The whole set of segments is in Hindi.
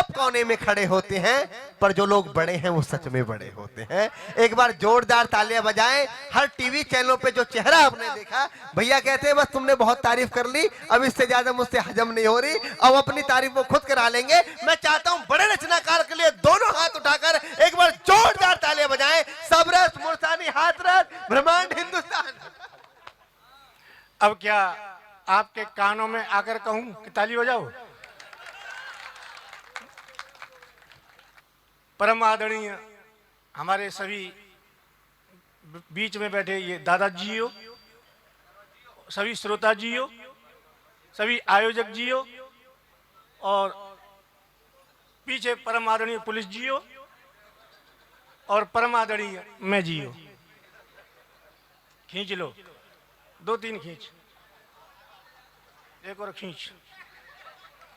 चुपचाप कोने में खड़े होते हैं, पर जो लोग बड़े हैं वो सच में बड़े होते हैं। एक बार जोरदार तालियां बजाएं। हर टीवी चैनलों पे जो चेहरा आपने देखा, भैया कहते हैं बस तुमने बहुत तारीफ कर ली, अब इससे ज्यादा मुझसे हजम नहीं हो रही, अब अपनी तारीफ वो खुद करा लेंगे। मैं चाहता हूं बड़े रचनाकार के लिए दोनों हाथ उठाकर एक बार जोरदार तालियां बजाएं। सबरस, मुल्तानी, हाथरस, ब्रह्मांड हिंदुस्तान। अब क्या आपके कानों में आकर कहूं कि ताली बजाओ? परम आदरणीय हमारे सभी बीच में बैठे ये दादाजीओ, सभी श्रोता जीओ, सभी आयोजक जीओ, और पीछे परम आदरणीय पुलिस जीओ, और परम आदरणीय मैं जीओ। खींच लो, 2-3 खींच, एक और खींच,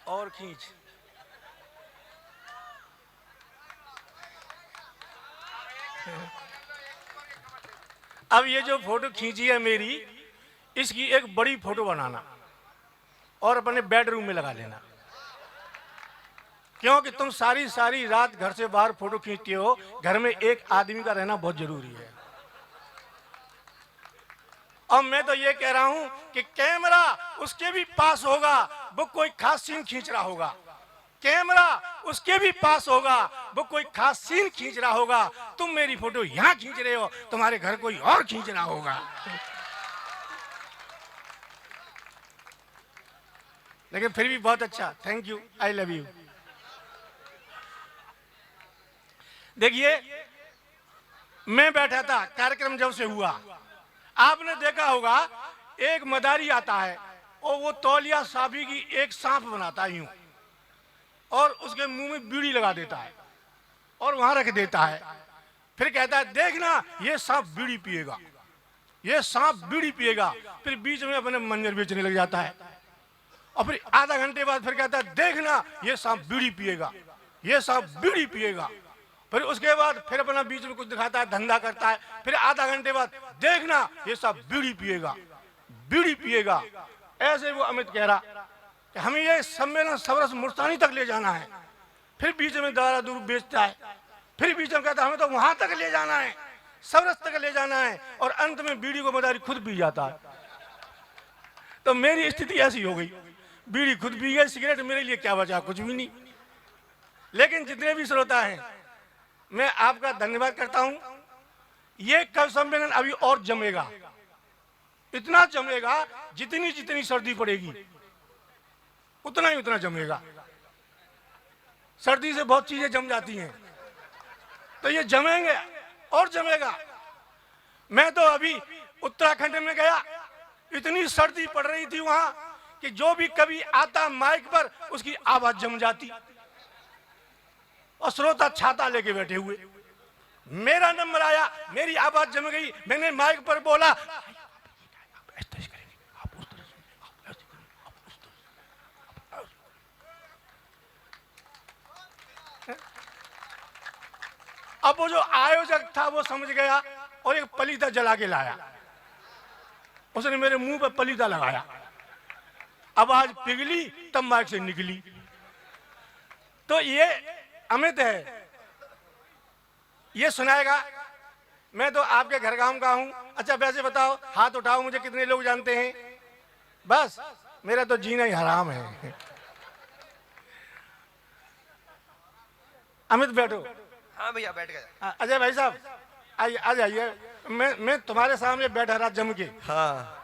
और खींच। अब ये जो फोटो खींची है मेरी, इसकी एक बड़ी फोटो बनाना और अपने बेडरूम में लगा लेना, क्योंकि तुम सारी सारी रात घर से बाहर फोटो खींचते हो। घर में एक आदमी का रहना बहुत जरूरी है। और मैं तो ये कह रहा हूं कि कैमरा उसके भी पास होगा, वो कोई खास सीन खींच रहा होगा। कैमरा उसके भी पास होगा, वो कोई खास सीन खींच रहा होगा। तुम मेरी फोटो यहां खींच रहे हो, तुम्हारे घर कोई और खींच रहा होगा। लेकिन फिर भी बहुत अच्छा, thank you, I love you. देखिए, मैं बैठा था, कार्यक्रम जब से हुआ, आपने देखा होगा एक मदारी आता है और वो तौलिया साफी की एक सांप बनाता है यूं, और उसके मुंह में बीड़ी लगा देता है और वहां रख देता है। फिर कहता है देखना ये सांप बीड़ी पिएगा, ये सांप बीड़ी पिएगा। फिर बीच में अपने मंजर बेचने लग जाता है, और फिर आधा घंटे बाद फिर कहता है देखना ये सांप बीड़ी पिएगा, ये सांप बीड़ी पिएगा। फिर उसके बाद फिर अपना बीच में कुछ दिखाता है, धंधा करता है। फिर आधा घंटे बाद देखना ये सांप बीड़ी पिएगा, बीड़ी पिएगा। ऐसे वो अमित कह रहा कि हमें ये सम्मेलन सबरस मुल्तानी तक ले जाना है। फिर बीच में दारा दूर बेचता है, फिर बीच में कहता है हमें तो वहां तक ले जाना है, सबरस तक ले जाना है, और अंत में बीड़ी को मदारी खुद पी जाता है। तो मेरी स्थिति ऐसी हो गई, बीड़ी खुद पी गई, सिगरेट मेरे लिए क्या बचा, कुछ भी नहीं। लेकिन जितने भी श्रोता हैं, मैं आपका धन्यवाद करता हूं। ये कवि सम्मेलन अभी और जमेगा, इतना जमेगा, जितनी जितनी सर्दी पड़ेगी उतना ही उतना जमेगा। सर्दी से बहुत चीजें जम जाती हैं, तो ये जमेंगे और जमेगा। मैं तो अभी उत्तराखंड में गया, इतनी सर्दी पड़ रही थी वहां कि जो भी कभी आता माइक पर उसकी आवाज जम जाती, और श्रोता छाता लेके बैठे हुए। मेरा नंबर आया, मेरी आवाज जम गई, मैंने माइक पर बोला अब वो जो आयोजक था वो समझ गया और एक पलीता जला के लाया, उसने मेरे मुंह पर पलीता लगाया, आवाज पिघली तब माइक से निकली। तो ये अमित है, ये सुनाएगा। मैं तो आपके घर गांव का हूं। अच्छा वैसे बताओ, हाथ उठाओ, मुझे कितने लोग जानते हैं? बस मेरा तो जीना ही हराम है। अमित बैठो। हाँ भैया बैठ गए। अजय भाई साहब आइए, आ जाइए। मैं तुम्हारे सामने बैठा रहा जम के। हाँ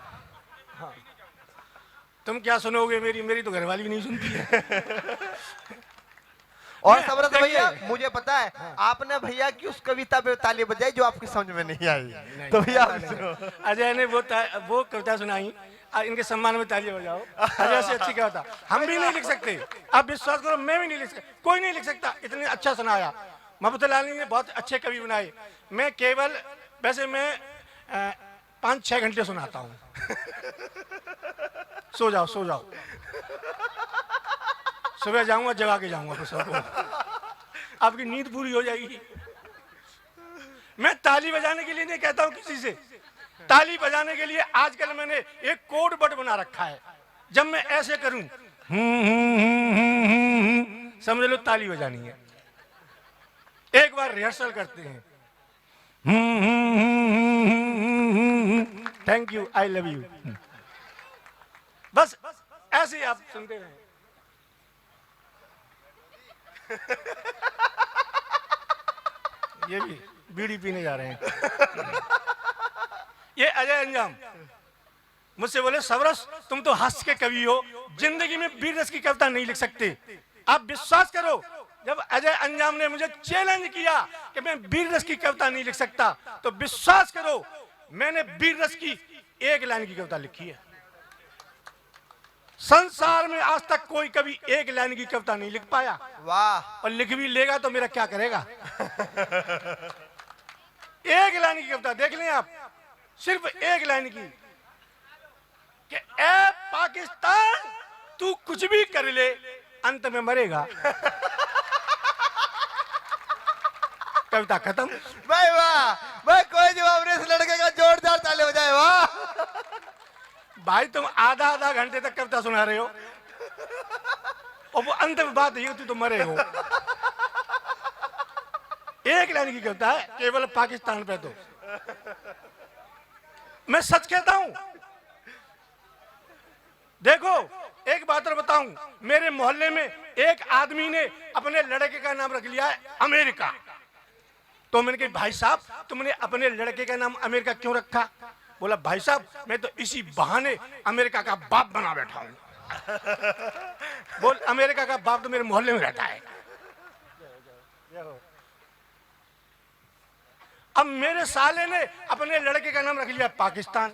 तुम क्या सुनोगे? मेरी तो घरवाली भी नहीं सुनती है। और सबरत भैया, मुझे पता है आपने भैया की उस कविता पे ताली बजाई जो आपकी समझ में नहीं आई, तो भैया अजय ने वो कविता सुनाई, इनके सम्मान में तालियां बजाओ। अजय से अच्छी कविता हम भी नहीं लिख सकते, आप विश्वास करो, मैं भी नहीं लिख सकता, कोई नहीं लिख सकता। इतने अच्छा सुनाया। मोहब्बतुल्लाह ने बहुत अच्छे कवि बनाए। मैं केवल वैसे मैं 5-6 घंटे सुनाता हूँ। सो जाओ सो जाओ, सुबह जाऊंगा जगा के जाऊंगा फिर सबको, आपकी नींद पूरी हो जाएगी। मैं ताली बजाने के लिए नहीं कहता हूं किसी से, ताली बजाने के लिए आजकल मैंने एक कोड वर्ड बना रखा है। जब मैं ऐसे करूं समझ लो ताली बजानी है। एक बार रिहर्सल करते हैं। Thank you, I love you. बस ऐसे ही आप सुनते रहे। ये भी बीड़ी पीने जा रहे हैं। ये अजय अंजाम मुझसे बोले, सबरस तुम तो हास्य के कवि हो, जिंदगी में वीर रस की कविता नहीं लिख सकते। आप विश्वास करो, जब अजय अंजाम ने मुझे चैलेंज किया कि मैं वीर रस की कविता नहीं लिख सकता, तो विश्वास करो मैंने वीर रस की एक लाइन की कविता लिखी है। संसार में आज तक कोई कभी एक लाइन की कविता नहीं लिख पाया। वाह। और लिख भी लेगा तो मेरा क्या करेगा। एक लाइन की कविता देख लें आप, सिर्फ एक लाइन की कि ए पाकिस्तान तू कुछ भी कर ले अंत में मरेगा। कविता खत्म। भाई वाह, भाई कोई जवाब नहीं, इस लड़के का जोरदार ताली हो जाए। वाह भाई तुम आधा आधा घंटे तक कविता सुना रहे हो और वो अंत में बात ये तू तो मरे हो। एक लाइन की कविता है केवल पाकिस्तान पे। तो मैं सच कहता हूं, देखो एक बात और बताऊं, मेरे मोहल्ले में एक आदमी ने अपने लड़के का नाम रख लिया है अमेरिका। तो मैंने कहा भाई साहब तुमने अपने लड़के का नाम अमेरिका क्यों रखा? बोला भाई साहब मैं तो इसी बहाने अमेरिका का बाप बना बैठा हूं। बोल अमेरिका का बाप तो मेरे मोहल्ले में रहता है। अब मेरे साले ने अपने लड़के का नाम रख लिया पाकिस्तान।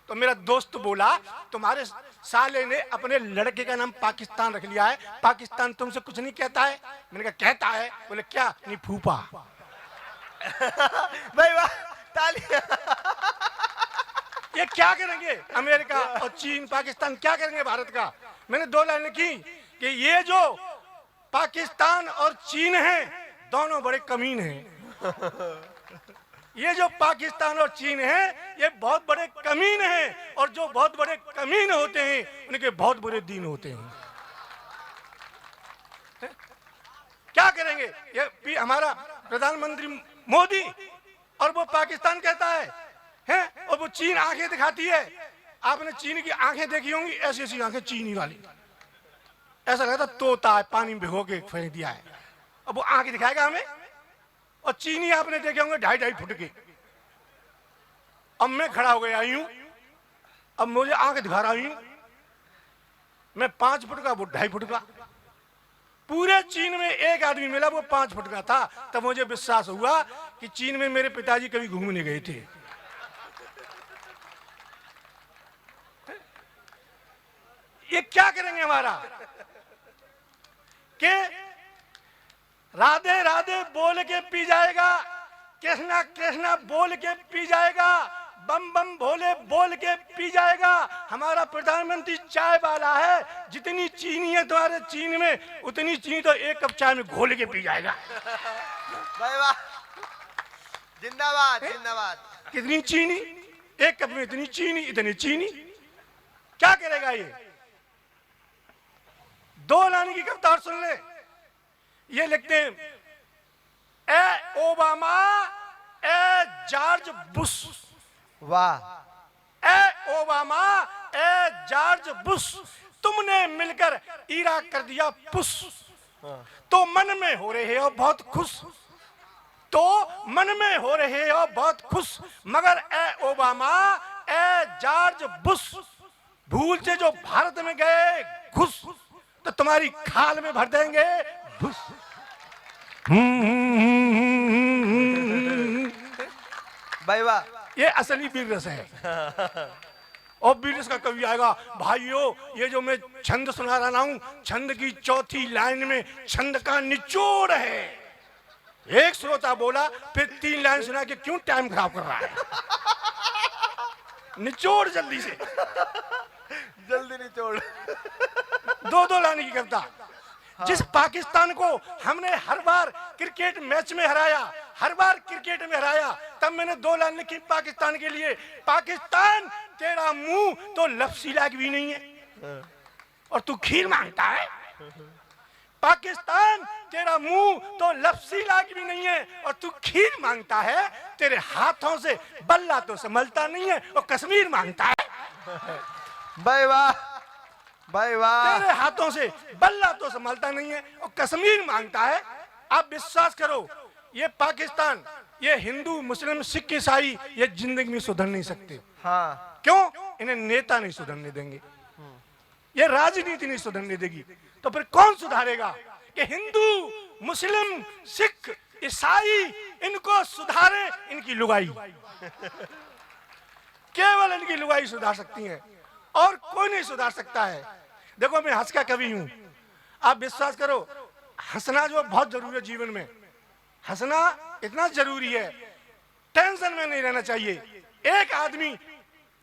तो मेरा दोस्त बोला तुम्हारे साले ने अपने लड़के का नाम पाकिस्तान रख लिया है, पाकिस्तान तुमसे कुछ नहीं कहता है? मैंने कहा कहता है। बोले क्या? नहीं फूफा। भाई वाह, ताली। ये क्या करेंगे अमेरिका और चीन पाकिस्तान, क्या करेंगे भारत का? मैंने दो लाइनें की कि ये जो पाकिस्तान और चीन हैं दोनों बड़े कमीन हैं। ये जो पाकिस्तान और चीन हैं ये बहुत बड़े कमीन हैं, और जो बहुत बड़े कमीन होते हैं उनके बहुत बुरे दिन होते हैं। क्या करेंगे ये हमारा प्रधानमंत्री मोदी, और वो पाकिस्तान कहता है और वो चीन आंखें दिखाती है। आपने चीन की आंखें देखी होंगी, ऐसी ऐसी आंखें चीनी वाली, ऐसा लगता तोता है पानी में भिगो के फेंक दिया है। अब वो आंखें दिखाएगा हमें। और चीनी आपने देखे होंगे 2.5 फुट के। अब मैं खड़ा हो गया यूं, अब मुझे आंखें दिखा रहा हूं, मैं 5 फुट का, वो 2.5 फुट का। पूरे चीन में एक आदमी मिला वो 5 फुट का था। तब मुझे विश्वास हुआ कि चीन में मेरे पिताजी कभी घूमने गए थे। ये क्या करेंगे हमारा कि राधे राधे बोल के पी जाएगा, कृष्णा कृष्णा बोल के पी जाएगा, बम बम भोले बोल के पी जाएगा। हमारा प्रधानमंत्री चाय वाला है, जितनी चीनी है तुम्हारे चीन में उतनी चीनी तो एक कप चाय में घोल के पी जाएगा। भाई वाह, जिंदाबाद जिंदाबाद। कितनी चीनी? एक कप में इतनी चीनी, इतनी चीनी। क्या करेगा ये? 2 लाइन की कविता और सुन ले। ये लिखते हैं ए ओबामा ए जॉर्ज बुश। वाह। ए ओबामा ए जॉर्ज बुश, तुमने मिलकर इराक कर दिया पुश। तो मन में हो रहे हो बहुत खुश, तो मन में हो रहे हो बहुत खुश, मगर ए ओबामा ए जॉर्ज बुश भूल से जो भारत में गए घुस, तो तुम्हारी खाल में भर देंगे घुस। भाई वाह, ये असली वीर रस है। और वीर रस का कवि आएगा, भाइयों ये जो मैं छंद सुना रहा हूं, छंद की 4थी लाइन में छंद का निचोड़ है। एक श्रोता बोला फिर 3 लाइन सुना के क्यों टाइम खराब कर रहा है? निचोड़ जल्दी से, जल्दी निचोड़। 2 लाइन की कविता। जिस पाकिस्तान को हमने हर बार क्रिकेट मैच में हराया, हर बार क्रिकेट में हराया, तब मैंने 2 लाइन लिखी पाकिस्तान के लिए। पाकिस्तान तेरा मुंह तो लफ्सी लायक भी नहीं है और तू खीर मांगता है। पाकिस्तान तेरा मुंह तो लफ्सी लायक भी नहीं है और तू खीर मांगता है। तेरे हाथों से बल्ला तो संभलता नहीं है और कश्मीर मांगता है। भाई वाह, भाई वाह। तेरे हाथों से बल्ला तो संभलता नहीं है और कश्मीर मांगता है। आप विश्वास करो, ये पाकिस्तान, ये हिंदू मुस्लिम सिख ईसाई ये जिंदगी में सुधर नहीं सकते। हाँ, क्यों? इन्हें नेता नहीं सुधरने देंगे, ये राजनीति नहीं सुधरने देगी। तो फिर कौन सुधारेगा? कि हिंदू मुस्लिम सिख ईसाई इनको सुधारे, इनकी लुगाई, केवल इनकी लुगाई सुधार सकती है और कोई नहीं सुधार सकता है। देखो मैं हंस का कवि हूं, आप विश्वास करो, हंसना जो बहुत जरूरी है जीवन में, हंसना इतना जरूरी है, टेंशन में नहीं रहना चाहिए। एक आदमी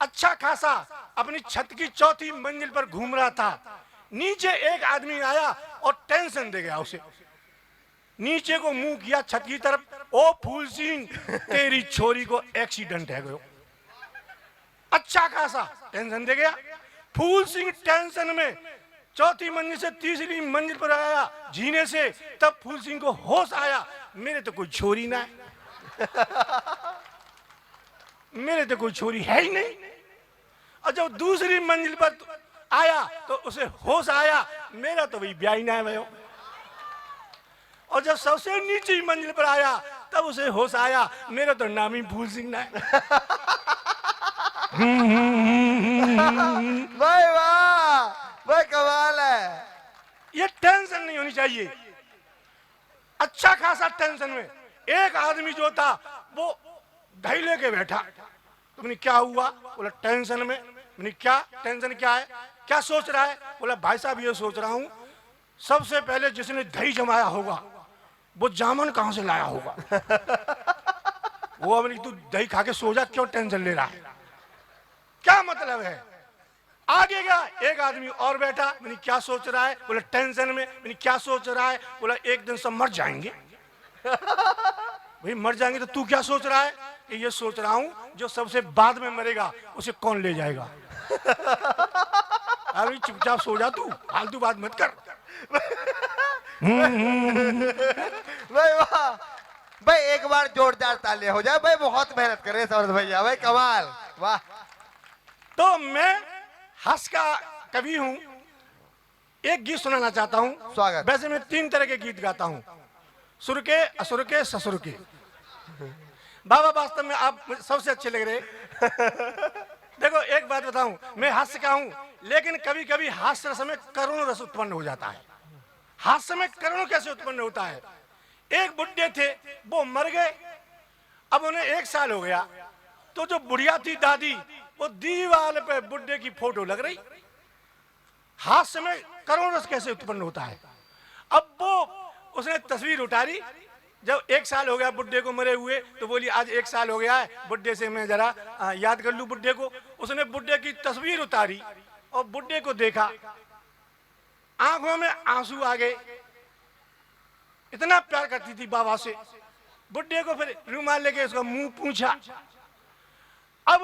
अच्छा खासा अपनी छत की चौथी मंजिल पर घूम रहा था, नीचे एक आदमी आया और टेंशन दे गया उसे। नीचे को मुंह किया छत की तरफ, ओ फूल सिंह तेरी छोरी को एक्सीडेंट है गयो। अच्छा खासा टेंशन दे गया। फूल सिंह टेंशन में चौथी मंजिल से तीसरी मंजिल पर आया जीने से, तब फूल सिंह को होश आया, मेरे तो कोई छोरी ना है, मेरे तो कोई छोरी है ही नहीं। और जब दूसरी मंजिल पर आया तो उसे होश आया, मेरा तो भाई ब्याह ही ना है भयो। और जब सबसे नीचे मंजिल पर आया तब उसे होश आया, मेरा तो नाम ही फूल सिंह ना है। भाई वाह, भाई कमाल है। ये टेंशन नहीं होनी चाहिए। अच्छा खासा टेंशन में एक आदमी जो था वो दही लेके बैठा। तुमने क्या हुआ? बोला टेंशन में। मैंने क्या टेंशन क्या है, क्या सोच रहा है? बोला भाई साहब ये सोच रहा हूं, सबसे पहले जिसने दही जमाया होगा वो जामुन कहां से लाया होगा। वो अपनी तू दही खा के सो जा, क्यों टेंशन ले रहा है, क्या मतलब है? आगे गया एक आदमी और बैठा। मैंने क्या सोच रहा है? बोला टेंशन में। मैंने क्या सोच रहा है? बोला एक दिन सब मर जाएंगे। भाई मर जाएंगे तो तू क्या सोच रहा है? कि ये सोच रहा हूं जो सबसे बाद में मरेगा उसे कौन ले जाएगा। अरे चुपचाप सो जा, तू फालतू बात मत कर। भाई वाह, भाई एक बार जोरदार तालियां हो जाए भाई, बहुत मेहनत कर रहे हैं समर्थ भैया, भाई कमाल, वाह। तो मैं हंस का कवि हूं, एक गीत सुनाना चाहता हूं। स्वागत। वैसे मैं 3 तरह के गीत गाता हूं, सुर के, असुर के, ससुर के। बाबा वास्तव में आप मुझे सबसे अच्छे लग रहे। देखो एक बात बताऊं, मैं हास्य का हूं, लेकिन कभी कभी हास्य रस में करुण रस उत्पन्न हो जाता है। हास्य में करुण कैसे उत्पन्न होता है? एक बुढ़े थे, वो मर गए, अब उन्हें 1 साल हो गया, तो जो बुढ़िया थी दादी, वो दीवार पे बुढ़े की फोटो लग रही। हास्य में करुण रस कैसे उत्पन्न होता है? अब वो उसने तस्वीर उतारी, जब 1 साल हो गया बुढ़े को मरे हुए, तो बोली आज 1 साल हो गया है बुढ़े से, मैं जरा याद कर लूं बुढ़े को। उसने बुढ़े की तस्वीर उतारी और बुढ़े को देखा, आंखों में आंसू आ गए, इतना प्यार करती थी बाबा से। बुढ़े को फिर रुमाल लेके उसका मुंह पूछा। अब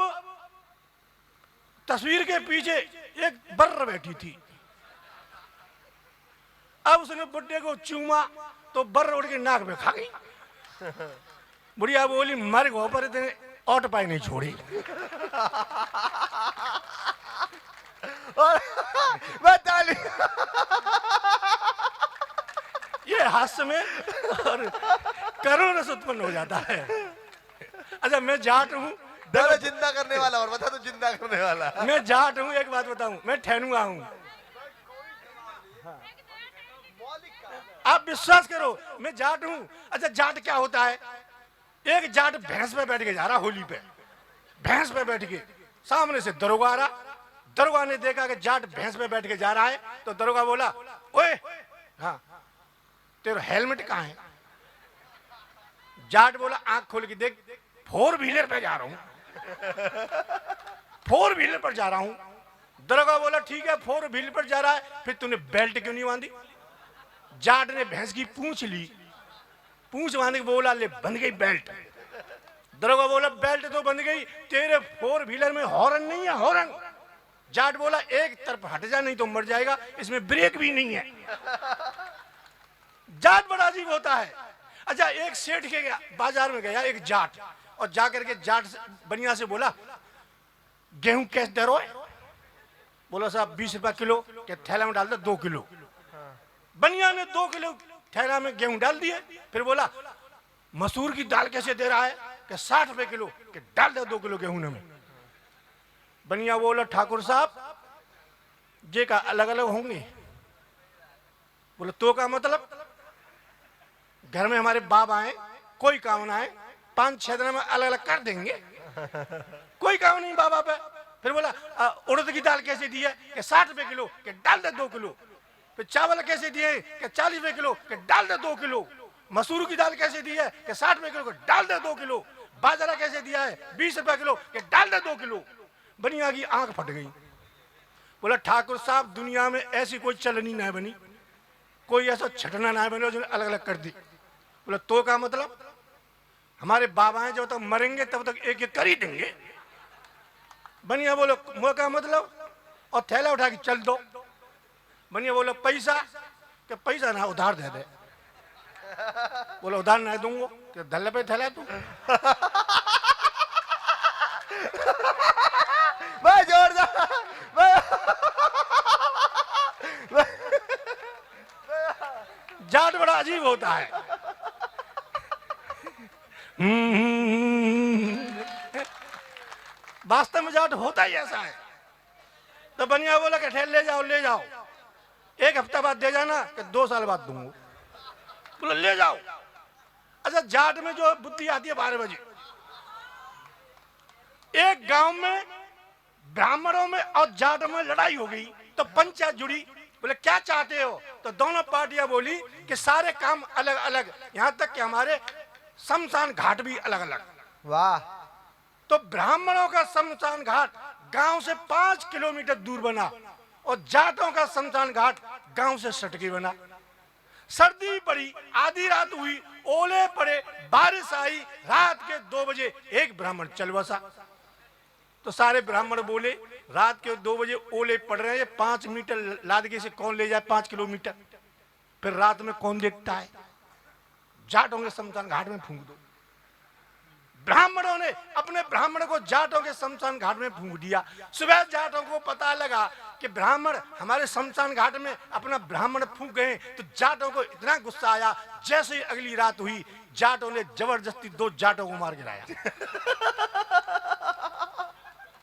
तस्वीर के पीछे एक बर्र बैठी थी, अब उसने बुढ़े को चूमा तो बर्र उड़ के नाक में खा गई। बुढ़िया बोली मर गो पर इतने ऑट पाई नहीं छोड़ी। और बताली ये हास्य में और करुण रस उत्पन्न हो जाता है। अच्छा मैं जाट हूँ, दादा जिंदा करने वाला, और बता तो जिंदा करने वाला। मैं जाट हूँ, एक बात बताऊं, मैं ठहनुआ हूँ। आप विश्वास करो मैं जाट हूं। अच्छा जाट क्या होता है? एक जाट भैंस पे बैठ के जा रहा, होली पे भैंस पे बैठ के, सामने से दरोगा आ रहा। दरोगा ने देखा कि जाट भैंस पे बैठ के जा रहा है, तो दरोगा बोला ओए हाँ तेरा हेलमेट कहाँ है? जाट बोला आंख खोल के देख, 4 व्हीलर पे जा रहा हूं, 4 व्हीलर पर जा रहा हूं। दरोगा बोला ठीक है 4 व्हीलर पर जा रहा है, फिर तूने बेल्ट क्यों नहीं बांधी? जाट ने भैंस की पूंछ ली, पूंछ बांधने के बोला ले बंध गई बेल्ट। दरोगा बोला बेल्ट तो बंध गई, तेरे 4 व्हीलर में हॉर्न नहीं है, हॉर्न। जाट बोला एक तरफ हट जा नहीं तो मर जाएगा, इसमें ब्रेक भी नहीं है। जाट बड़ा अजीब होता है। अच्छा, एक सेठ के गया बाजार में, गया एक जाट, और जाकर के जाट बनिया से बोला, गेहूं कैसे दे रहे हो? बोला साहब 20 रुपया किलो। के थैला में डाल दो 2 किलो। बनिया ने 2 किलो थैला में गेहूं डाल दिए। फिर बोला मसूर की दाल कैसे दे रहा है? कि 60 रुपए किलो। के डाल दो 2 किलो गेहूं में। बनिया बोला ठाकुर साहब जे का अलग अलग होंगे। बोला तो का मतलब? घर में हमारे बाप आए, कोई काम ना है, 5-6 दिन में अलग अलग कर देंगे, कोई काम नहीं बाबा पे। फिर बोला उड़द की दाल कैसे दी है? कि 60 रुपए किलो। के डाल दे 2 किलो। फिर चावल कैसे दिए? कि 40 रुपए किलो। के डाल दे 2 किलो। मसूर की दाल कैसे दी है? कि 60 रुपए किलो। के डाल दे 2 किलो। बाजरा कैसे दिया है? 20 रुपए किलो। के डाल दे 2 किलो। बनिया की आंख फट गई। बोला ठाकुर साहब दुनिया में ऐसी कोई चलनी ना बनी, कोई ऐसा छटना ना बने जो अलग अलग कर दी। बोला तो का मतलब? हमारे बाबा हैं जब तक मरेंगे तब तक एक एक कर ही देंगे। बनिया बोलो मुँह का मतलब? और थैला उठा के चल दो। बनिया बोलो पैसा? कि पैसा ना उधार दे दे। बोलो उधार ना दूंगा। कि धल्ले पे थैला तू। भाई जोरदार जाट बड़ा अजीब होता है। वास्तव में जाट होता ही ऐसा है। तो बनिया बोला कि ठहर ले जाओ ले जाओ, 1 हफ्ता बाद दे जाना, कि 2 साल बाद दूंगा। बोला ले जाओ। अच्छा, जाट में जो बुद्धि आती है 12 बजे। एक गांव में ब्राह्मणों में और जाटों में लड़ाई हो गई, तो पंचायत जुड़ी। बोले क्या चाहते हो? तो दोनों पार्टियां बोली कि सारे काम अलग अलग, यहां तक कि हमारे शमशान घाट भी अलग अलग। वाह। तो ब्राह्मणों का शमशान घाट गांव से 5 किलोमीटर दूर बना, और जाटों का शमशान घाट गांव से सटके बना। सर्दी पड़ी, आधी रात हुई, ओले पड़े, बारिश आई, रात के 2 बजे एक ब्राह्मण चल बसा। तो सारे ब्राह्मण बोले रात के 2 बजे ओले पड़ रहे हैं, 5 मीटर लादगे से कौन ले जाए 5 किलोमीटर? फिर रात में कौन देखता है? जाटों के शमशान घाट में फूंक दो। ब्राह्मणों ने अपने ब्राह्मण को जाटों के शमशान घाट में फूंक दिया। सुबह जाटों को पता लगा कि ब्राह्मण हमारे शमशान घाट में अपना ब्राह्मण फूंक गए, तो जाटों को इतना गुस्सा आया, जैसे ही अगली रात हुई जाटों ने जबरदस्ती 2 जाटों को मार गिराया।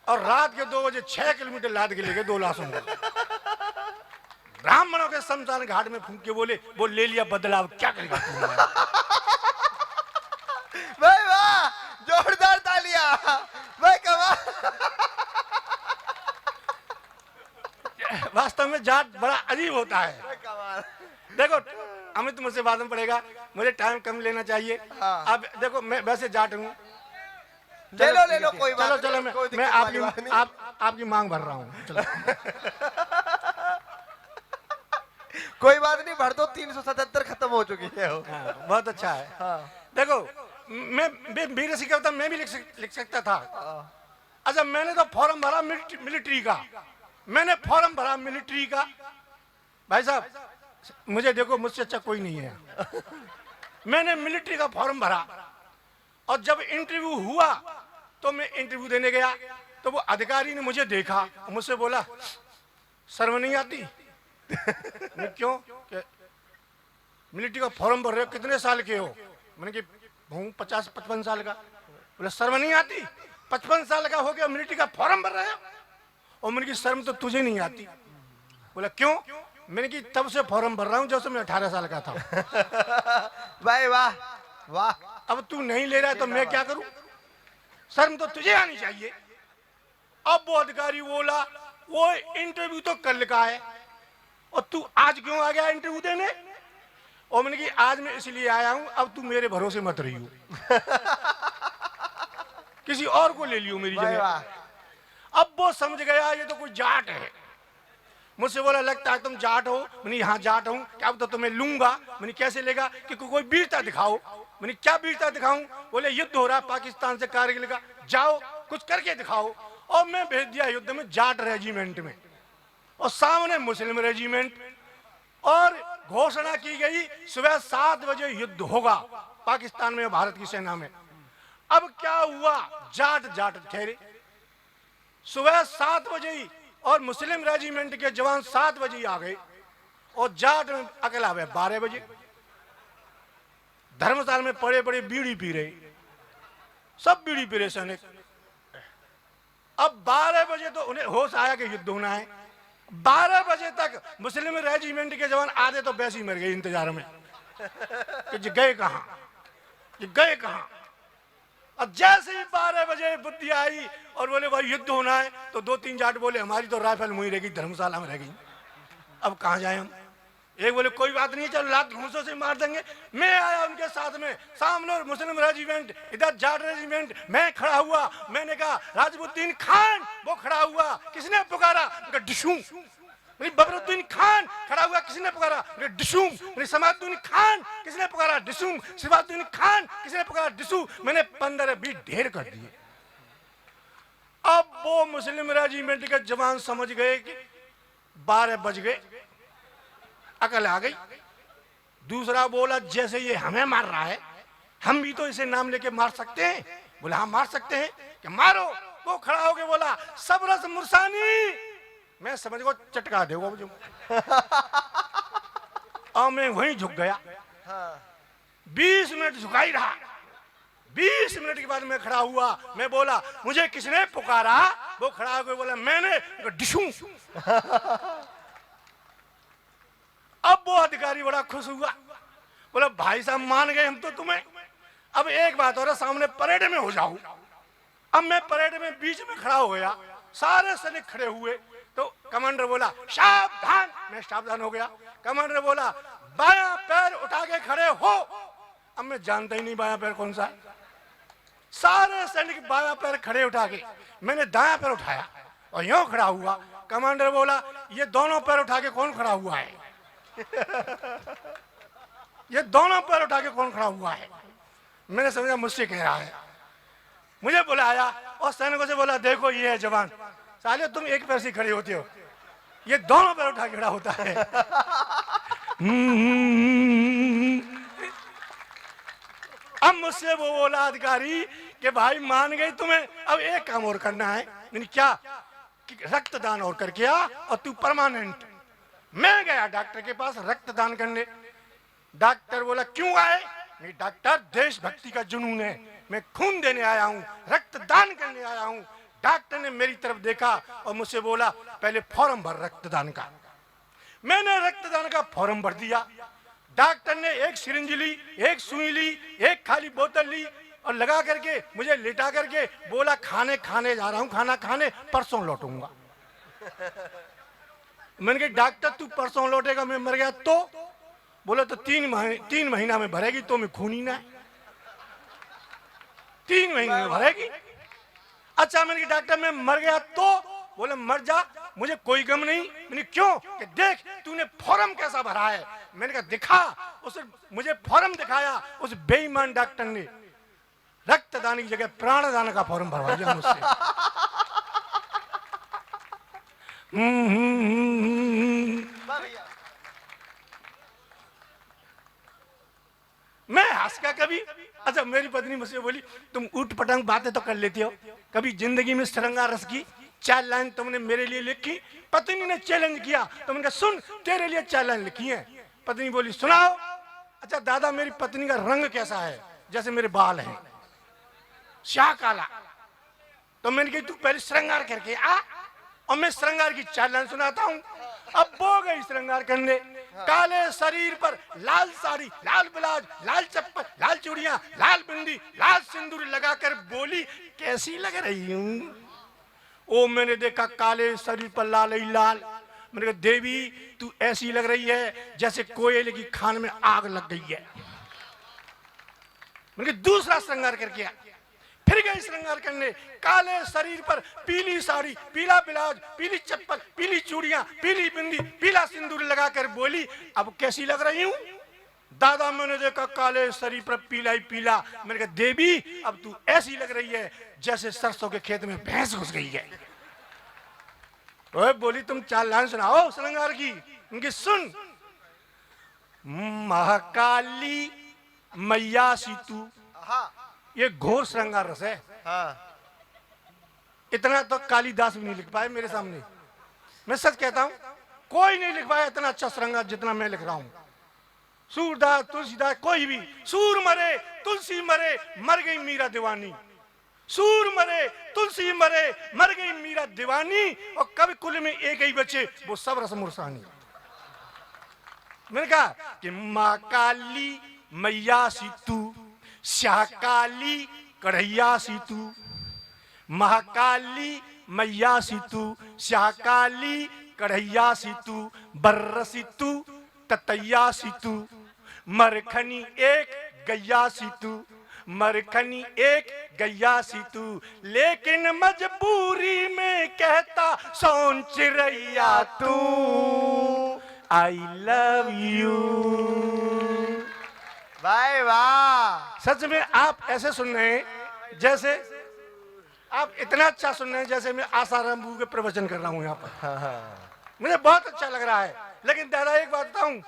और रात के 2 बजे 6 किलोमीटर लाद के लेके 2 लाशों को ब्राह्मणों के शमशान घाट में फूंक के बोले वो ले लिया बदलाव, क्या करेगा भाई वाह, जोरदार तालियां भाई, कमाल। वास्तव में जाट बड़ा अजीब होता है। कमाल। देखो अमित मुझसे बाद में पड़ेगा, मुझे टाइम कम लेना चाहिए। अब देखो मैं वैसे जाट हूँ। ले लो कोई बात चलो नहीं, चलो कोई दिक्कत मैं वाली बात नहीं। आपकी मांग भर रहा हूँ। चलो कोई बात नहीं, भर दो। 377 खत्म हो चुकी है वो। हाँ, बहुत अच्छा है। हाँ। देखो मैं वीर सिंह कविता मैं भी लिख सकता था। अच्छा, मैंने तो फॉर्म भरा मिलिट्री का, मैंने फॉर्म भरा मिलिट्री का। भाई साहब मुझे देखो, मुझसे अच्छा कोई नहीं है। मैंने मिलिट्री का फॉर्म भरा, और जब इंटरव्यू हुआ तो मैं इंटरव्यू देने गया, तो वो अधिकारी ने मुझे देखा और मुझसे बोला शर्म नहीं आती? मैं क्यों? मिलिट्री का फॉर्म भर रहे हो, कितने साल के हो? मैंने कि हूँ 50-55 साल का। बोला शर्म नहीं आती? 55 साल का हो गया मिलिट्री का फॉर्म भर रहे हो? और मैंने की शर्म तो तुझे नहीं आती? बोला क्यों? मैंने की तब से फॉर्म भर रहा हूँ जब से मैं 18 साल का था। भाई वाह वाह। अब तू नहीं ले रहा है तो मैं क्या करूं? शर्म तो तुझे आनी चाहिए। अब वो अधिकारी बोला वो इंटरव्यू तो कल का है, और तू आज क्यों आ गया इंटरव्यू देने? और मैंने कि आज मैं इसलिए आया हूं, अब तू मेरे भरोसे मत रही हो। किसी और को ले लियो मेरी जगह। अब वो समझ गया ये तो कोई जाट है। मुझसे बोला लगता है तुम जाट हो? मैंने हाँ जाट हूँ। क्या तो तुम्हें लूंगा? मैंने कैसे लेगा? कि कोई वीरता दिखाओ। मैंने क्या वीरता दिखाऊं? बोले युद्ध हो रहा है पाकिस्तान से कारगिल का, जाओ कुछ करके दिखाओ। और मैं भेज दिया युद्ध में जाट रेजिमेंट में, और सामने मुस्लिम रेजिमेंट, और घोषणा की गई सुबह 7 बजे युद्ध होगा पाकिस्तान में भारत की सेना में। अब क्या हुआ, जाट जाट ठहरे सुबह 7 बजे ही, और मुस्लिम रेजिमेंट के जवान 7 बजे ही आ गए, और जाट में अकेला हुए 12 बजे धर्मशाला में पड़े पड़े बीड़ी पी रहे, सब बीड़ी पी रहे सैनिक। अब 12 बजे तो उन्हें होश आया कि युद्ध होना है। 12 बजे तक मुस्लिम रेजिमेंट के जवान आधे तो वैसे ही मर गए इंतजार में कि जी गए कहां, ये गए कहां। अब जैसे ही 12 बजे बुद्धि आई और बोले भाई युद्ध होना है, तो 2-3 जाट बोले हमारी तो राइफल मुही रह गई, धर्मशाला में रह गई, अब कहां जाए हम। एक बोले कोई बात नहीं, चलो लात घूंसों से मार देंगे। मैं आया उनके साथ में, सामने मुस्लिम रेजिमेंट, इधर जाट रेजिमेंट, मैं खड़ा हुआ। मैंने कहा राजबुद्दीन खान, वो खड़ा हुआ, किसने पुकारा, डिशूम। बबरुद्दीन खान खड़ा हुआ, किसने पुकारा, डिशूम। समादुद्दीन खान, किसने पुकारा, डिशूम। सिवादुद्दीन खान, किसने पुकारा, डिशू। मैंने 15-20 ढेर कर दिए। अब वो मुस्लिम रेजिमेंट के जवान समझ गए कि 12 बज गए, अकल आ गई। दूसरा बोला जैसे ये हमें मार रहा है, हम भी तो इसे नाम लेके मार सकते हैं। बोला हाँ मार सकते हैं, कि मारो। वो खड़ा होके बोला सबरस मुरसानी, मैं समझ को चटका देगा मुझे। और मैं वहीं झुक गया। 20 मिनट झुका ही रहा। 20 मिनट के बाद मैं खड़ा हुआ। मैं बोला मुझे किसने पुकारा, वो खड़ा होकर बोला मैंने, डिशू। अब वो अधिकारी बड़ा खुश हुआ, बोला भाई साहब मान गए हम तो तुम्हें। अब एक बात और सामने परेड में हो जाऊं। अब मैं परेड में बीच में खड़ा हो गया, सारे सैनिक खड़े हुए, तो कमांडर बोला सावधान, मैं सावधान हो गया। कमांडर बोला बायां पैर उठा के खड़े हो। अब मैं जानता ही नहीं बायां पैर कौन सा है। सारे सैनिक बायां पैर खड़े उठा के, मैंने दायां पैर उठाया और यूं खड़ा हुआ। कमांडर बोला ये दोनों पैर उठा के कौन खड़ा हुआ है, ये दोनों पैर उठा के कौन खड़ा हुआ है। मैंने समझा मुझसे कह रहा है। मुझे बुलाया और सैनिकों से बोला देखो ये है जवान, साले तुम एक पैर से खड़े होते हो, ये दोनों पैर उठा के खड़ा होता है। अब मुझसे वो बोला अधिकारी कि भाई मान गई तुम्हें, अब एक काम और करना है। मैंने क्या, कि रक्तदान और करके आ और तू परमानेंट। मैं गया डॉक्टर के पास रक्तदान करने। डॉक्टर बोला क्यों आए, नहीं डॉक्टर देशभक्ति का जुनून है, मैं खून देने आया हूँ, रक्तदान करने आया हूँ। डॉक्टर ने मेरी तरफ देखा और मुझसे बोला पहले फॉर्म भर रक्तदान का। मैंने रक्तदान का फॉर्म भर दिया। डॉक्टर ने एक सिरिंज ली, एक सुई ली, एक खाली बोतल ली और लगा करके मुझे लेटा करके बोला खाने खाने जा रहा हूँ, खाना खाने, परसों लौटूंगा। मैंने कहा डॉक्टर तू परसों लौटेगा, मैं मर गया तो? बोला तो 3 महीना में भरेगी, तो मैं खून ही ना है, 3 महीने में भरेगी। अच्छा मैंने कहा डॉक्टर मैं मर गया तो? बोले मर जा, मुझे कोई गम नहीं। मैंने क्यों, कि देख तूने फॉर्म कैसा भरा है। मैंने कहा दिखा। उसे मुझे फॉर्म दिखाया। उस बेईमान डॉक्टर ने रक्तदान की जगह प्राणदान का फॉर्म भरवा दिया मुझसे। मैं हंस का कभी। अच्छा मेरी पत्नी मुझसे बोली तुम ऊट पटांग बातें तो कर लेती हो, कभी जिंदगी में श्रृंगार रस की 4 लाइन तुमने मेरे लिए लिखी। पत्नी ने चैलेंज किया तो मैंने कहा सुन तेरे लिए 4 लाइन लिखी है। पत्नी बोली सुनाओ। अच्छा दादा मेरी पत्नी का रंग कैसा है, जैसे मेरे बाल हैं श्याह काला। तो मैंने कहा तू पहले श्रृंगार करके आ और मैं श्रृंगार की 4 लाइन सुनाता हूँ। अब वो गई श्रृंगार करने। काले शरीर पर लाल साड़ी, लाल ब्लाउज, लाल चप्पल, लाल चूड़ियां, लाल बिंदी, लाल सिंदूर लगाकर बोली कैसी लग रही हूँ। ओ मैंने देखा काले शरीर पर लाल ही लाल। मैंने कहा देवी तू ऐसी लग रही है जैसे कोयले की खान में आग लग गई है। मैंने कहा दूसरा श्रृंगार करके आ। फिर गए श्रृंगार करने। काले शरीर पर पीली साड़ी, पीला ब्लाउज, पीली चप्पल, पीली चूड़ियां, पीली बिंदी, पीला सिंदूर लगाकर बोली अब कैसी लग रही हूँ। दादा मैंने देखा काले शरीर पर पीला ही पीला। मैंने कहा देवी अब तू ऐसी लग रही है जैसे सरसों के खेत में भैंस घुस गई है। ओए बोली तुम 4 लाइन सुनाओ श्रृंगार की। उनकी सुन। महाकाली मैया सीतू, ये घोर श्रृंगार रस है। इतना तो कालिदास भी नहीं लिख पाए मेरे सामने। मैं सच कहता हूं, कोई नहीं लिख पाया इतना अच्छा श्रृंगार जितना मैं लिख रहा हूं। सूरदास, तुलसीदास, कोई भी। सूर मरे तुलसी मरे, मर गई मीरा दीवानी। सूर मरे तुलसी मरे, मर गई मीरा दीवानी। और कवि कुल में एक ही बचे, वो सब रस मुरसानी। मैंने कहा कि माँ काली मैया सीतू, श्याह काली कढ़ैया सीतू। महाकाली मैया सीतू, श्याह काली कढ़ैया सीतू, बर्र सीतू ततैया सीतू। मरखनी एक गैया सीतू, मरखनी एक गैया सीतू। लेकिन मजबूरी में कहता सोन चिड़ैया तू, आई लव यू। वाह वाह। सच में आप ऐसे सुन रहे हैं जैसे आप इतना अच्छा सुन रहे हैं जैसे मैं आसाराम बाबू के प्रवचन कर रहा हूं यहाँ पर। मुझे बहुत अच्छा लग रहा है। लेकिन दादा एक बात बताऊं,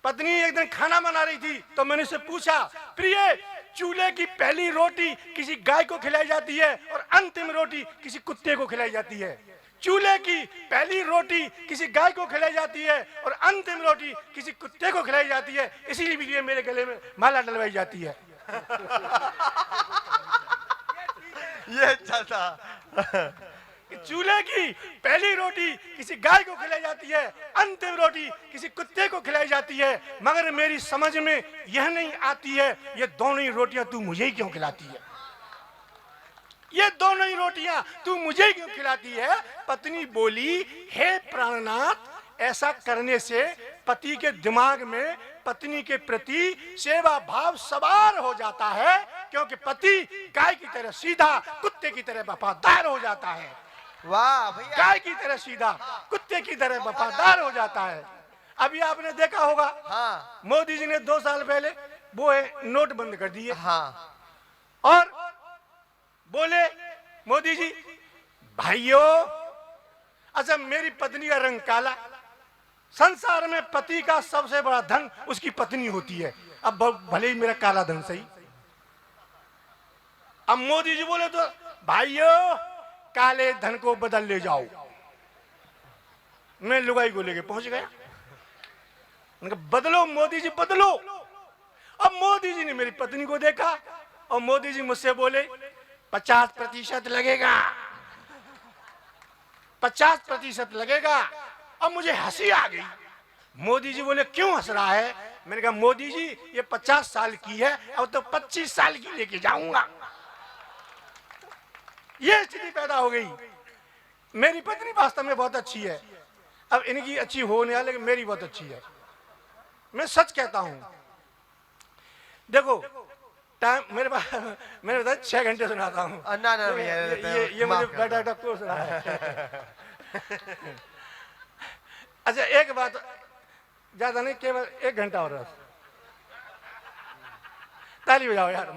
पत्नी एक दिन खाना बना रही थी तो मैंने उससे पूछा, प्रिय, चूल्हे की पहली रोटी किसी गाय को खिलाई जाती है और अंतिम रोटी किसी कुत्ते को खिलाई जाती है। चूल्हे की पहली रोटी किसी गाय को खिलाई जाती है और अंतिम रोटी किसी कुत्ते को खिलाई जाती है, इसीलिए मेरे गले में माला डलवाई जाती है। ये अच्छा था। चूल्हे की पहली रोटी किसी गाय को खिलाई जाती है, अंतिम रोटी किसी कुत्ते को खिलाई जाती है, मगर मेरी समझ में यह नहीं आती है ये दोनों ही रोटियां तू मुझे ही क्यों खिलाती है। ये दोनों ही रोटियां तू मुझे ही क्यों खिलाती है। पत्नी बोली, हे प्राणनाथ, ऐसा करने से पति के दिमाग में पत्नी के प्रति सेवा भाव सवार हो जाता है, क्योंकि पति गाय की तरह सीधा, कुत्ते की तरह वफादार हो जाता है। वाह भैया। गाय की तरह सीधा, कुत्ते की तरह वफादार हो जाता है। अभी आपने देखा होगा, हाँ। मोदी जी ने 2 साल पहले वो है नोट बंद कर दिए। हाँ। और बोले मोदी जी, भाइयों, अच्छा मेरी पत्नी का रंग काला, संसार में पति का सबसे बड़ा धन उसकी पत्नी होती है। अब भले ही मेरा काला धन सही। अब मोदी जी बोले तो भाइयों, काले धन को बदल ले जाओ। मैं लुगाई को लेके पहुंच गया, बदलो मोदी जी बदलो। अब मोदी जी ने मेरी पत्नी को देखा और मोदी जी मुझसे बोले 50% लगेगा, 50% लगेगा। अब मुझे हंसी आ गई। मोदी जी बोले क्यों हंस रहा है? मैंने कहा मोदी जी ये 50 साल की है, अब तो 25 साल की लेके जाऊंगा। ये स्थिति पैदा हो गई। मेरी पत्नी वास्तव में बहुत अच्छी है, अब इनकी अच्छी होने वाली, लेकिन मेरी बहुत अच्छी है। मैं सच कहता हूं। देखो टाइम मेरे पास, मैंने बताया 6 घंटे सुनाता हूं। ना ना भैया, ये मुझे बैठा कोर्स रहा है। अच्छा एक बात, ज्यादा नहीं, केवल 1 घंटा और ताली बजाओ यार।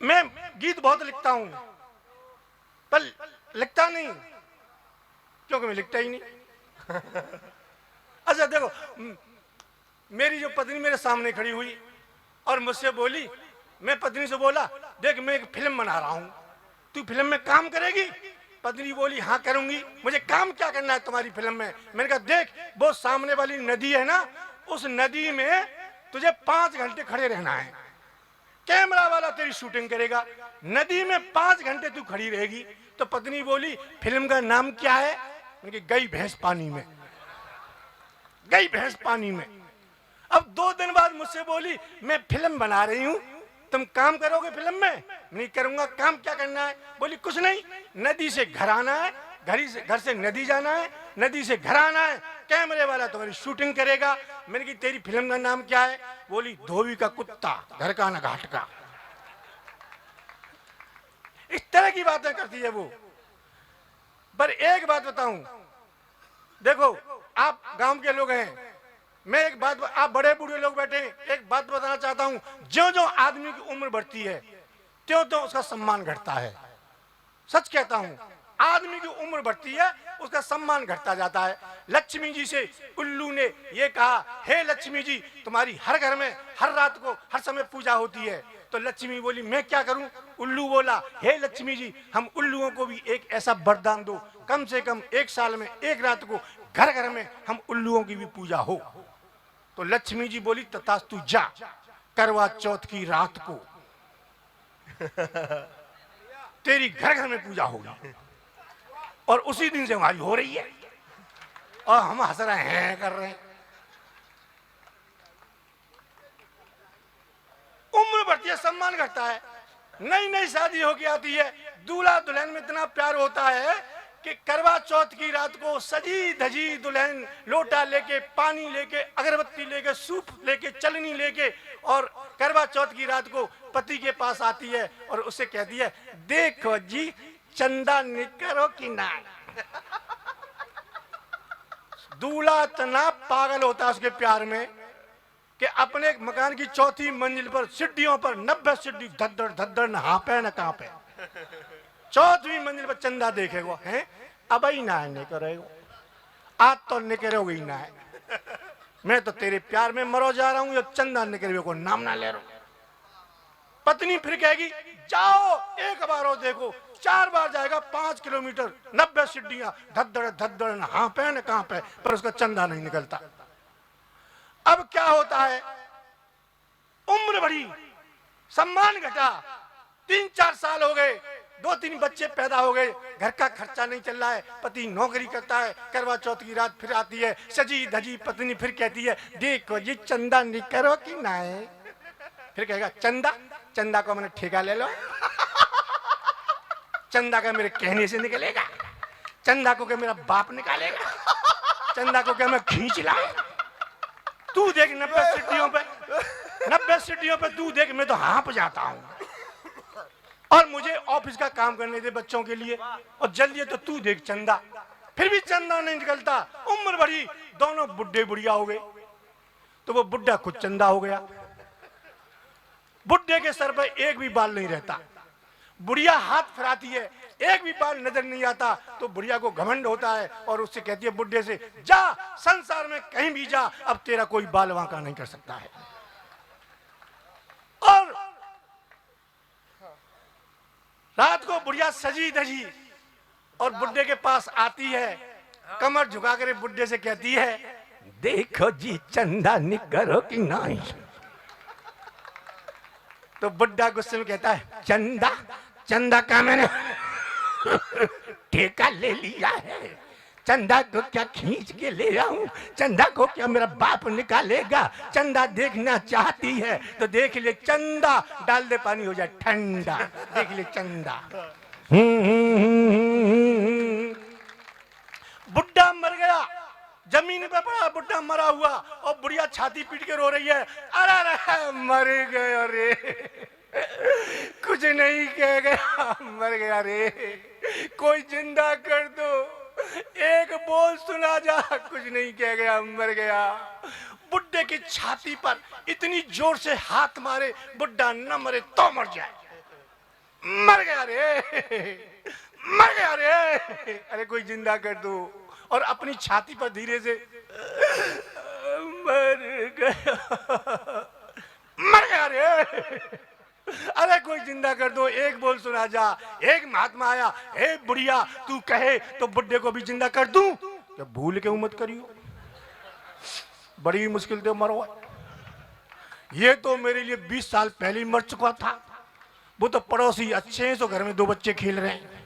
मैं गीत बहुत लिखता हूं, पर लिखता नहीं क्योंकि मैं लिखता ही नहीं। अच्छा देखो, मेरी जो पत्नी मेरे सामने खड़ी हुई और मुझसे बोली, मैं पत्नी से बोला, देख मैं एक फिल्म बना रहा हूं, तू फिल्म में काम करेगी? पत्नी बोली हाँ करूंगी। मुझे काम क्या करना है तुम्हारी फिल्म में? मैंने कहा देख वो सामने वाली नदी है ना, उस नदी में तुझे 5 घंटे खड़े रहना है, कैमरा वाला तेरी शूटिंग करेगा, नदी में 5 घंटे तू खड़ी रहेगी। तो पत्नी बोली फिल्म का नाम क्या है? मैंने कहा गई भैंस पानी में, गई भैंस पानी में। अब 2 दिन बाद मुझसे बोली मैं फिल्म बना रही हूं, तुम काम करोगे फिल्म में? नहीं करूंगा। काम क्या करना है? बोली कुछ नहीं, नदी से घर आना है, घर से नदी जाना है, नदी से घर आना है, कैमरे वाला तुम्हारी शूटिंग करेगा। मैंने कहा तेरी फिल्म का नाम क्या है? बोली धोबी का कुत्ता, घर का ना घाट का। इस तरह की बातें करती है वो। पर एक बात बताऊं, देखो आप गांव के लोग हैं, मैं एक बात, आप बड़े बूढ़े लोग बैठे हैं, एक बात बताना चाहता हूं, जो जो आदमी की उम्र बढ़ती है त्यों त्यों उसका सम्मान घटता है। सच कहता हूं, आदमी की उम्र बढ़ती है उसका सम्मान घटता जाता है। लक्ष्मी जी से उल्लू ने ये कहा, हे लक्ष्मी जी, तुम्हारी हर घर में हर रात को हर समय पूजा होती है। तो लक्ष्मी बोली, मैं क्या करूं? उल्लू बोला, हे लक्ष्मी जी, हम उल्लुओं को भी एक ऐसा वरदान दो, कम से कम एक साल में एक रात को घर घर में हम उल्लुओं की भी पूजा हो। तो लक्ष्मी जी बोली, तथास्तु, जा, करवा चौथ की रात को तेरी घर घर में पूजा होगी। और उसी दिन से हमारी हो रही है और हम हंस रहे हैं, कर रहे हैं। उम्र बढ़ती है, सम्मान घटता है। नई नई शादी होके आती है, दूल्हा दुल्हन में इतना प्यार होता है कि करवा चौथ की रात को सजी धजी दुल्हन लोटा लेके, पानी लेके, अगरबत्ती लेके, सूप लेके, चलनी लेके, और करवा चौथ की रात को पति के पास आती है और उससे कहती है, देखो जी, चंदा निकरो कि ना। दूल्हा इतना पागल होता है उसके प्यार में कि अपने मकान की चौथी मंजिल पर सीढ़ियों पर 90 सीढ़ी धद्दड़ धद्दड़ न हाँपे न कांपे, चौथी मंजिल पर चंदा देखेगो हैं, अब ही ना निकरेगो, आज तो निकरोगे ही ना है। मैं तो तेरे प्यार में मरो जा रहा हूं, ये चंदा निकरे को नाम ना ले रहा हूं। पत्नी फिर कहेगी, जाओ एक बार और देखो, 4 बार जाएगा, 5 किलोमीटर, 90 सीढ़ियां, धद्दड़ धद्दड़ न हाँपे न कांपे, पर उसका चंदा नहीं निकलता। अब क्या होता है? उम्र बढ़ी, सम्मान घटा, 3-4 साल हो गए, 2-3 बच्चे पैदा हो गए, घर का खर्चा नहीं चल रहा है, पति नौकरी करता है, करवा चौथ की रात फिर आती है, सजी धजी पत्नी फिर कहती है, देखो जी, चंदा निकरो कि ना है। फिर कहेगा, चंदा, चंदा को मैंने ठेका ले लो, चंदा का मेरे कहने से निकलेगा, चंदा को क्या मेरा बाप निकालेगा, चंदा को क्या मैं खींच लाऊं? तू देख 90 सीढ़ियों पे तू देख, मैं तो हाँप जाता हूं। और मुझे ऑफिस का काम करने दे बच्चों के लिए, और जल्दी तो तू देख चंदा, फिर भी चंदा नहीं निकलता। उम्र बढ़ी, दोनों बुढ़े बुढ़िया हो गए, तो वो बुढ़ा खुद चंदा हो गया। बुढ़े के सर पर एक भी बाल नहीं रहता, बुढ़िया हाथ फैलाती है, एक भी बाल नजर नहीं आता, तो बुढ़िया को घमंड होता है और उससे कहती है बुढ़े से, जा संसार में कहीं भी जा, अब तेरा कोई बाल वांका नहीं कर सकता है। और रात को बुढ़िया सजी धजी और बुढ़े के पास आती है, कमर झुका कर बुढ़े से कहती है, देखो जी, चंदा निकरो कि नहीं। तो बुढ़ा गुस्से में कहता है, चंदा, चंदा का मैंने ठेका ले लिया है, चंदा को क्या खींच के ले आऊं, चंदा को क्या मेरा बाप निकालेगा, चंदा देखना चाहती है तो देख ले चंदा, डाल दे पानी हो जाए ठंडा, देख ले चंदा। बुढ़ा मर गया, जमीन पे पड़ा, बुढ़ा मरा हुआ, और बुढ़िया छाती पीट के रो रही है, अरे मर गया रे, कुछ नहीं कह गया, मर गया रे, कोई जिंदा कर दो, एक बोल सुना जा, कुछ नहीं कह गया, मर गया। बुढ़े की छाती पर इतनी जोर से हाथ मारे, बुढ़ा न मरे तो मर जाए, मर गया रे, मर गया रे, अरे कोई जिंदा कर दो। और अपनी छाती पर धीरे से, मर गया, मर गया रे, अरे कोई जिंदा कर दो, एक बोल सुना जा। एक महात्मा आया, हे बुढ़िया, तू कहे तो बुढ़े को भी जिंदा कर दूं, तो भूल के मत करियो, बड़ी मुश्किल से मरो। ये तो मेरे लिए 20 साल पहले ही मर चुका था, वो तो पड़ोसी अच्छे हैं, तो घर में 2 बच्चे खेल रहे हैं।